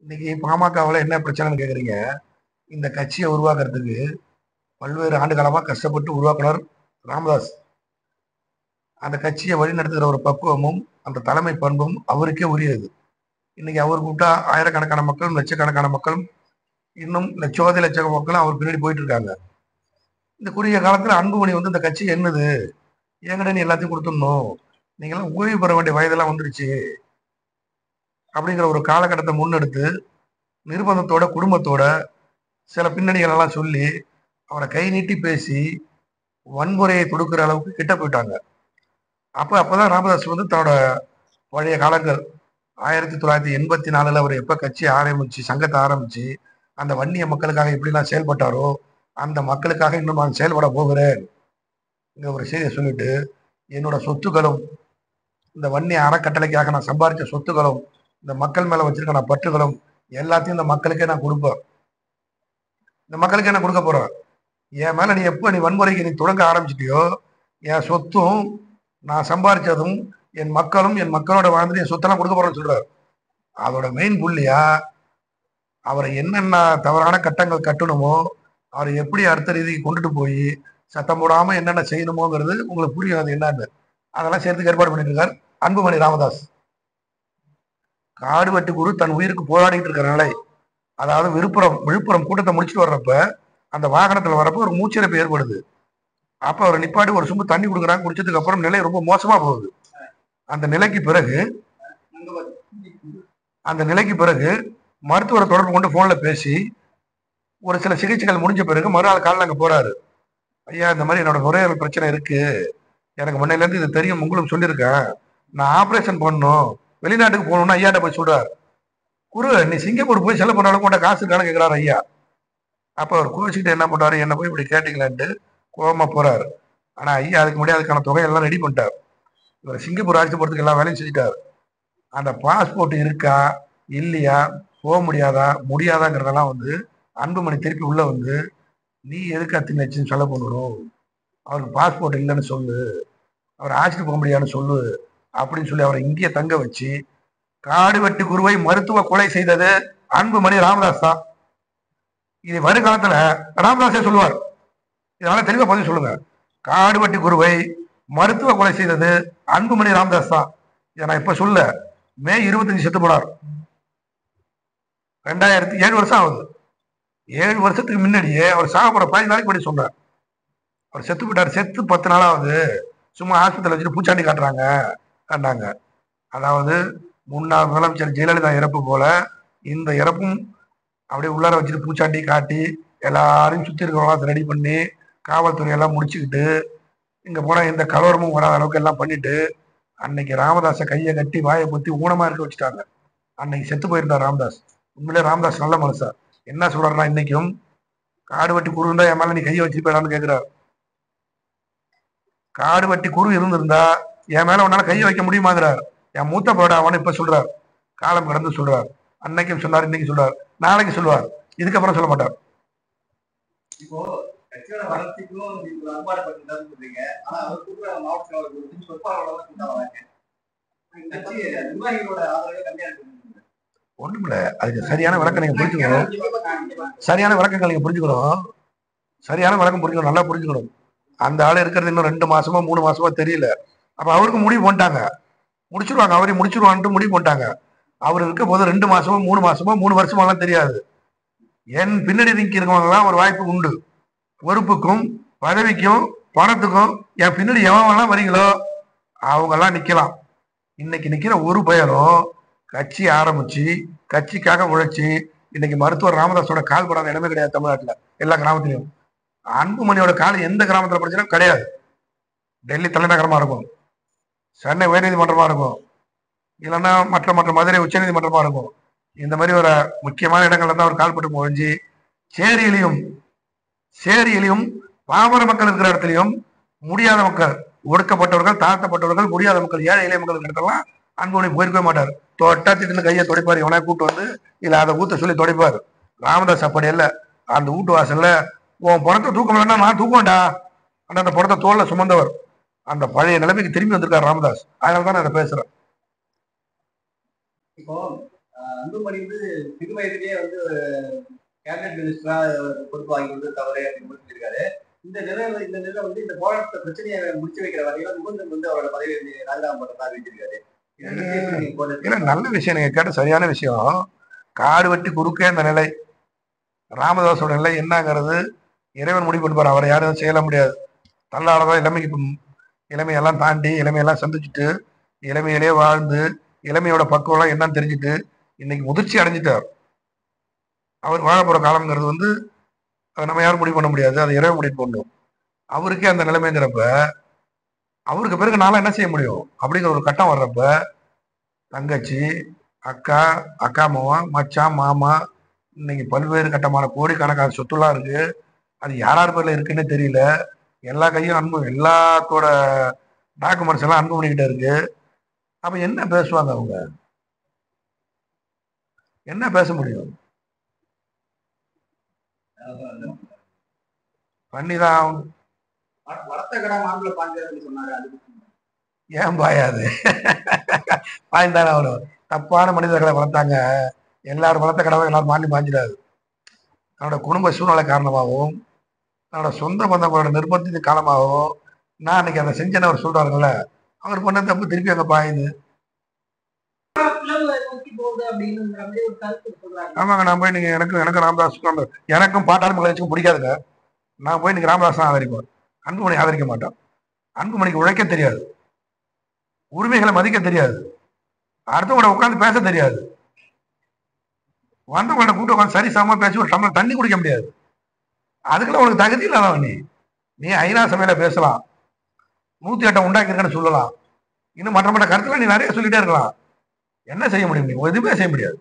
இன்னைக்கு பாமகவில் என்ன பிரச்சனைன்னு கேட்குறீங்க. இந்த கட்சியை உருவாக்குறதுக்கு பல்வேறு ஆண்டு காலமாக கஷ்டப்பட்டு உருவாக்குனர் ராமதாஸ். அந்த கட்சியை வழிநடத்துகிற ஒரு பக்குவமும் அந்த தலைமை பண்பும் அவருக்கே உரியது. இன்னைக்கு அவர் கூப்பிட்டா ஆயிரக்கணக்கான மக்களும் லட்சக்கணக்கான மக்களும் இன்னும் லட்சோதி லட்ச மக்களும் அவர் பின்னாடி போயிட்டு இருக்காங்க. இந்த குறுகிய காலத்தில் அன்புமணி வந்து இந்த கட்சி என்னது, எங்கட நீ எல்லாத்தையும் கொடுத்துடணும், நீங்களாம் ஓய்வு பெற வேண்டிய வயதெல்லாம் வந்துருச்சு அப்படிங்கிற ஒரு காலகட்டத்தை முன்னெடுத்து நிர்பந்தத்தோட குடும்பத்தோட சில பின்னணிகள் எல்லாம் சொல்லி அவரை கை நீட்டி பேசி வன்முறையை தொடுக்கிற அளவுக்கு கிட்ட போயிட்டாங்க. அப்பதான் ராமதாஸ் வந்து தன்னோட பழைய காலங்கள் 1984 அவர் எப்ப கட்சி ஆரம்பிச்சு சங்கத்தை ஆரம்பிச்சு அந்த வன்னிய மக்களுக்காக எப்படிலாம் செயல்பட்டாரோ அந்த மக்களுக்காக இன்னும் நான் செயல்பட போகிறேன் ஒரு செய்தியை சொல்லிட்டு, என்னோட சொத்துக்களும் இந்த வன்னிய அறக்கட்டளைக்காக நான் சம்பாதிச்ச சொத்துக்களும் இந்த மக்கள் மேல வச்சிருக்க நான் பற்றுகளும் எல்லாத்தையும் இந்த மக்களுக்கே நான் கொடுப்பேன், இந்த மக்களுக்கே நான் கொடுக்க போறேன். என் மேல நீ எப்போ நீ வன்முறைக்கு நீ தொடங்க ஆரம்பிச்சிட்டியோ என் சொத்தும் நான் சம்பாதிச்சதும் என் மக்களும் என் மக்களோட வாழ்ந்து என் சொத்தெல்லாம் கொடுக்க போறேன்னு சொல்றாரு. அதோட மெயின் புள்ளியா அவரை என்னென்ன தவறான கட்டங்கள் கட்டணுமோ அவரை எப்படி அடுத்த ரீதிக்கு கொண்டுட்டு போய் சத்தம் போடாம என்னென்ன செய்யணுமோங்கிறது உங்களுக்கு புரியும். அது என்னன்னு அதெல்லாம் சேர்த்துக்கு ஏற்பாடு பண்ணிட்டு இருக்கார் அன்புமணி ராமதாஸ். காடு வெட்டு குரு தன் உயிருக்கு போராடிட்டு இருக்கிற நிலை, அதாவது விழுப்புரம் கூட்டத்தை முடிச்சுட்டு வர்றப்ப அந்த வாகனத்துல வரப்ப ஒரு மூச்சிறப்பு ஏற்படுது. அப்ப அவர் நிப்பாட்டி ஒரு சும்பு தண்ணி கொடுக்குறாங்க. குடிச்சதுக்கு அப்புறம் நிலை ரொம்ப மோசமா போகுது. அந்த நிலைக்கு பிறகு மருத்துவரை தொடர்பு கொண்டு போன்ல பேசி ஒரு சில சிகிச்சைகள் முடிஞ்ச பிறகு மறுநாள் காலையில் அங்க போறாரு. ஐயா, இந்த மாதிரி என்னோட நுரையீரல் பிரச்சனை இருக்கு, எனக்கு முன்னையில இருந்து இது தெரியும், உங்களுக்கு சொல்லியிருக்கேன், நான் ஆபரேஷன் பண்ணணும், வெளிநாட்டுக்கு போகணும்னு ஐயாட்ட போய் சொல்றாரு. குரு, நீ சிங்கப்பூர் போய் செலவு பண்ணாலும் கூட காசு இருக்கான்னு கேட்கிறாரு ஐயா. அப்ப அவர் கோச்சிக்கிட்டு என்ன பண்றாரு, என்ன போய் இப்படி கேட்டீங்களான்ட்டு கோபமா போறாரு. ஆனா ஐயா அதுக்கு முன்னாடி அதுக்கான தொகையெல்லாம் ரெடி பண்ணிட்டார். இவர் சிங்கப்பூர் அழைச்சு போறதுக்கு எல்லா வேலையும் செஞ்சுட்டாரு. அந்த பாஸ்போர்ட் இருக்கா இல்லையா, போக முடியாதாங்கிறதெல்லாம் வந்து அன்புமணி திருப்பி உள்ள வந்து நீ எதுக்கு அத்தி நச்சுன்னு சொல்ல பண்ணணும், அவருக்கு பாஸ்போர்ட் இல்லைன்னு சொல்லு, அவர் அழைச்சிட்டு போக முடியாதுன்னு சொல்லு அப்படின்னு சொல்லி அவரை இங்கேயே தங்க வச்சு காடு வெட்டு குருவை மருத்துவ கொலை செய்தது அன்புமணி ராமதாஸ் தான். இது வருங்காலத்துல ராமதாஸே சொல்லுவார். இதனால தெளிவா பதில் சொல்லுங்க. காடு வெட்டி குருவை மருத்துவ கொலை செய்தது அன்புமணி ராமதாஸ் தான். இதை நான் இப்ப சொல்ல, மே 25 செத்து போனார். 2007 வருஷம் ஆகுது. 7 வருஷத்துக்கு முன்னாடியே அவர் சாக போற 15 நாளைக்கு முன்னாடி சொன்னார். அவர் செத்து போயிட்டார். செத்து 10 நாளாவது சும்மா ஆஸ்பத்திரியில் வச்சுட்டு பூச்சாண்டி காட்டினாங்க. அதாவது முன்னாள் முதலமைச்சர் ஜெயலலிதா இறப்பு போல இந்த இறப்பும் அப்படியே உள்ளார வச்சுட்டு பூச்சாண்டி காட்டி எல்லாரையும் சுற்றி இருக்கிறவங்க ரெடி பண்ணி காவல்துறையெல்லாம் முடிச்சுக்கிட்டு இங்க போனா எந்த கலவரமும் வராத அளவுக்கு எல்லாம் பண்ணிட்டு அன்னைக்கு ராமதாஸை கையை கட்டி வாயை பொத்தி ஊனமா இருக்க வச்சுட்டாங்க. அன்னைக்கு செத்து போயிருந்தார் ராமதாஸ். உண்மையிலே ராமதாஸ் நல்ல மனுஷா. என்ன சொல்றாருன்னா, இன்னைக்கும் காடு வெட்டி குரு இருந்தா என் மேல நீ கையை வச்சிருப்பேடான்னு கேட்கிறாரு. காடு வெட்டி குரு இருந்திருந்தா என் மேல உன்னால கையை வைக்க முடியுமாங்கிறார். என் மூத்த போட அவனு இப்ப சொல்றார், காலம் கடந்து சொல்றார். அன்னைக்கும் சொன்னார், இன்னைக்கு சொல்றார், நாளைக்கு சொல்லுவார், இதுக்கப்புறம் சொல்ல மாட்டார். இப்போ கட்சியோட வளர்ச்சிக்கும் சொல்றீங்க, ஆனா மாவட்ட நிர்வாகிகளோட ஆதரவே கம்மியா இருக்கு. ஒண்ணும் இல்ல, அதுக்கு சரியான விளக்கம் நீங்க புரிஞ்சுக்கணும். சரியான விளக்கங்கள் நீங்க புரிஞ்சுக்கணும். சரியான விளக்கம் புரிஞ்சுக்கணும், நல்லா புரிஞ்சுக்கணும். அந்த ஆள் இருக்கிறது இன்னும் 2 மாசமா 3 மாசமா தெரியல. அப்ப அவருக்கு முடிவு பண்ணிட்டாங்க, முடிச்சிருவாங்க, அவரையும் முடிச்சிருவான்ட்டு முடிவு பண்ணிட்டாங்க. அவர் இருக்க போது 2 மாசமா 3 மாசமா 3 வருஷமாலாம் தெரியாது. என் பின்னணி நீக்கி இருக்கவங்கலாம் ஒரு வாய்ப்பு உண்டு. பொறுப்புக்கும் பதவிக்கும் பணத்துக்கும் என் பின்னாடி எவெல்லாம் வரீங்களோ அவங்கெல்லாம் நிக்கலாம். இன்னைக்கு நிக்கிற ஒரு பெயரும் கட்சி ஆரம்பிச்சு கட்சிக்காக உழைச்சி இன்னைக்கு மருத்துவர் ராமதாஸோட கால் படாத இடமே கிடையாது தமிழ்நாட்டுல. எல்லா கிராமத்திலையும் அன்புமணியோட கால் எந்த கிராமத்துல படிச்சாலும் கிடையாது. டெல்லி தலைநகரமா இருக்கும், சென்னை உயர்நீதிமன்றமா இருக்கும், இல்லைன்னா மற்ற மதுரை உச்ச நீதிமன்றமா இருக்கும். இந்த மாதிரி ஒரு முக்கியமான இடங்கள்ல தான் அவர் கால்பட்டு முடிஞ்சு சேரியிலையும் பாமர மக்கள் இருக்கிற இடத்துலையும் முடியாத மக்கள், ஒடுக்கப்பட்டவர்கள், தாழ்த்தப்பட்டவர்கள், முடியாத மக்கள், ஏழை எளிய மக்கள் இடத்துலாம் அன்புமணி போயிருக்கவே மாட்டார். தொட்டா திட்டு கையை தொடைப்பார். எவனா கூப்பிட்டு வந்து இல்ல அதை ஊத்த சொல்லி தொடைப்பார். ராமதாஸ் அப்படி இல்லை. அந்த வீட்டு வாசல்ல உன் பணத்தை தூக்கம் இல்லைன்னா நான் தூக்குவேன்டா, அந்த பணத்தை தோல்ல சுமந்தவர். அந்த பழைய நிலைமைக்கு திரும்பி வந்திருக்காரு ராமதாஸ். அதனால தான் நான் அதை பேசுறேன். இப்போ அன்புமணி வந்து சிறு வயதிலேயே வந்து கேபினட் மினிஸ்டரா பொறுப்பு வாங்கி வந்து தவறு அப்படின்னு சொல்லியிருக்காரு. இந்த நிலை வந்து இந்த போராட்ட பிரச்சனையை முடிச்சு வைக்கிற வகையில முகுந்தன் வந்து அவரோட பதவி ராஜினாமா பண்றதா அறிவிச்சிருக்காரு. இல்ல, நல்ல விஷயம், நீங்க கேட்ட சரியான விஷயம். காடு வெட்டி குறுக்கே இந்த நிலை, ராமதாஸோட நிலை என்னங்கிறது இறைவன் முடிவு பண்ணுவார். அவரை யாரும் செய்யல முடியாது. தள்ளாடதான் இளமையெல்லாம் தாண்டி இளமையெல்லாம் சந்திச்சுட்டு இளமையிலே வாழ்ந்து இளமையோட பக்குவம்லாம் என்னன்னு தெரிஞ்சுட்டு இன்னைக்கு முதிர்ச்சி அடைஞ்சிட்டார். அவர் வாழ போற காலம்ங்கிறது வந்து நம்ம யாரும் முடிவு பண்ண முடியாது, அது இறைவன் முடிவு பண்ணும். அவருக்கே அந்த நிலைமைங்கிறப்ப அவருக்கு பிறகு நானும் என்ன செய்ய முடியும் அப்படிங்கிற ஒரு கட்டம் வர்றப்ப தங்கச்சி, அக்கா, அக்கா மாமா, மச்சான், மாமா, இன்னைக்கு பல்வேறு கட்டமான கோடிக்கணக்கான சொத்துலாம் இருக்கு. அது யார் பேர்ல இருக்குன்னு தெரியல. எல்லா கையும் எல்லாத்தோட டாக்குமெண்ட்ஸ் எல்லாம் அன்பு பண்ணிக்கிட்டே இருக்கு. அப்ப என்ன பேசுவாங்க அவங்க? என்ன பேச முடியும்? பண்ணிதான். வளர்த்த கடை மாப்பிள்ள பாஞ்சாதுன்னு சொன்னாரு. ஏன் பாயாது? பாய்ந்தானே அவரும். தப்பான மனிதர்களை வளர்த்தாங்க. எல்லாரும் வளர்த்த கடவை எல்லாரும் மாண்டி பாஞ்சிடாது. தன்னோட குடும்ப சூழ்நிலை காரணமாகவும் தன்னோட சொந்த பந்தங்களோட நிர்பந்தத்தின் காலமாகவும் நான் அன்னைக்கு அதை செஞ்சேன்னு அவர் சொல்றாருல்ல, அவர் பண்ண தப்பு திருப்பி அங்க பாயுது. ஆமாங்க, நான் போய் நீங்க எனக்கும் ராமதாஸ் எனக்கும் பாட்டாளி மகளிருக்கும் பிடிக்காதுங்க. நான் போய் இன்னைக்கு ராமதாஸ் தான் ஆதரிப்பேன். அன்புமணி ஆதரிக்க மாட்டான். அன்புமணிக்கு உழைக்க தெரியாது, உரிமைகளை மதிக்க தெரியாது, அடுத்தவங்கள உட்காந்து பேச தெரியாது, வந்தவங்களோட கூட்டம் உட்காந்து சரி சமமா பேசி ஒரு டம்ளர் தண்ணி குடிக்க முடியாது. அதுக்கெல்லாம் உனக்கு தகுதி இல்லாதவன் நீ ஐநா சபையில பேசலாம், 108 உண்டாக்கிருக்கன்னு சொல்லலாம், இன்னும் மற்ற கருத்துல நீ நிறைய சொல்லிட்டே இருக்கலாம். என்ன செய்ய முடியும்? நீ எதுவுமே செய்ய முடியாது.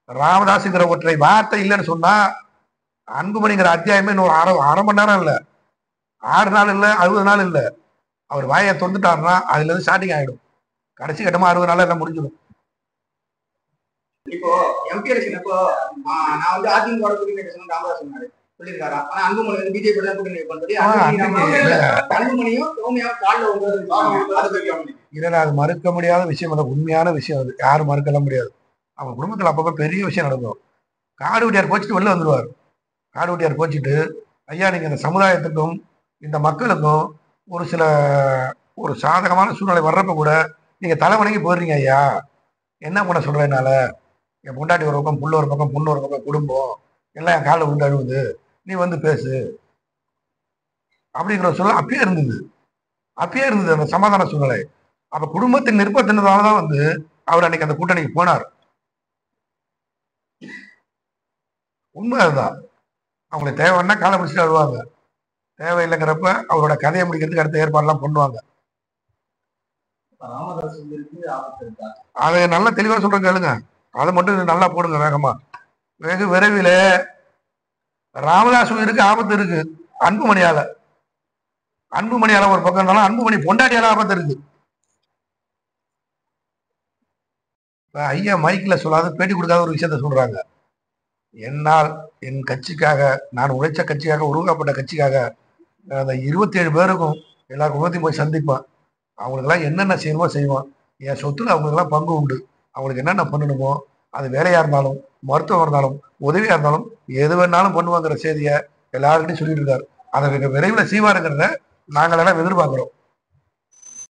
ராமதாஸுங்கிற ஒற்றை வார்த்தை இல்லைன்னு சொன்னா அன்புமணிங்கிற அத்தியாயமே இன்னொரு அரை மணி நேரம் இல்லை, 6 நாள் இல்லை, 60 நாள் இல்லை. அவர் வாயை தொந்துட்டாருன்னா அதுல இருந்து ஸ்டார்டிங் ஆயிடும். கடைசி கட்டமா 60 நாள் எல்லாம் முடிஞ்சிடும். இப்போ எம்பி எலெக்ஷன் அப்போ நான் வந்து அதிமுக ராமதாஸ் சொன்னாரு சொல்லியிருக்காரா? ஆனா அன்புமணி வந்து பிஜேபி தான் கூட்டணி பண்றது. அன்புமணியும் சௌமியாவும் காலில் இல்ல, அது மறுக்க முடியாத விஷயம், அது உண்மையான விஷயம். அது யாரும் மறுக்கலாம் முடியாது. அவங்க குடும்பத்துல அப்பப்ப பெரிய விஷயம் நடக்கும். காடு வெட்டியார் போச்சுட்டு வெளில வந்துருவார். காடு வெட்டியார் போச்சுட்டு, ஐயா நீங்க இந்த சமுதாயத்துக்கும் இந்த மக்களுக்கும் ஒரு சாதகமான சூழ்நிலை வர்றப்ப கூட நீங்க தலை வணங்கி போயிடுறீங்க. ஐயா என்ன பண்ண சொல்றதுனால என் பொண்டாட்டி ஒரு பக்கம், புள்ள ஒரு பக்கம், பொண்ணு ஒரு பக்கம், குடும்பம் எல்லாம் என் காலில் விழுந்து அழுவுது, நீ வந்து பேசு அப்படிங்கிற சொல்ல அப்பயே இருந்தது அந்த சமாதான சூழ்நிலை. அப்ப குடும்பத்தின் நிர்பந்தத்தினாலதான் வந்து அவர் அன்னைக்கு அந்த கூட்டணிக்கு போனார். உண்மை அதுதான். அவங்களுக்கு தேவைன்னா காலை பிடிச்சிட்டு வருவாங்க, தேவையில்லைங்கிறப்ப அவரோட கதையை முடிக்கிறதுக்கு அடுத்த ஏற்பாடுலாம் பண்ணுவாங்க. அதை நல்லா தெளிவா சொல்றேன் கேளுங்க. அதை மட்டும் நல்லா போடுங்க வேகமா. வெகு விரைவில் ராமதாஸ் உயிருக்கு ஆபத்து இருக்கு. அன்புமணியால ஒரு பக்கம் இருந்தாலும் அன்புமணி பொண்டாட்டியால ஆபத்து இருக்கு. ஐயா மைக்ல சொல்லாத, பேட்டி கொடுக்காத ஒரு விஷயத்த சொல்றாங்க. என்னால் என் கட்சிக்காக, நான் உழைச்ச கட்சிக்காக, உருவாக்கப்பட்ட கட்சிக்காக அந்த 27 பேருக்கும் எல்லா குடும்பத்தையும் போய் சந்திப்பேன். அவங்களுக்கெல்லாம் என்னென்ன செய்யணுமோ செய்வான். என் சொத்துல அவங்களுக்கெல்லாம் பங்கு உண்டு. அவங்களுக்கு என்னென்ன பண்ணணுமோ, அது வேலையா இருந்தாலும், மருத்துவம் இருந்தாலும், உதவியா இருந்தாலும், எது வேணாலும் பண்ணுவாங்கிற செய்தியை எல்லாருக்கிட்டையும் சொல்லிட்டு இருக்காரு. அதை விரைவில் செய்வாருங்கிறத நாங்கள் எல்லாம் எதிர்பார்க்கிறோம்.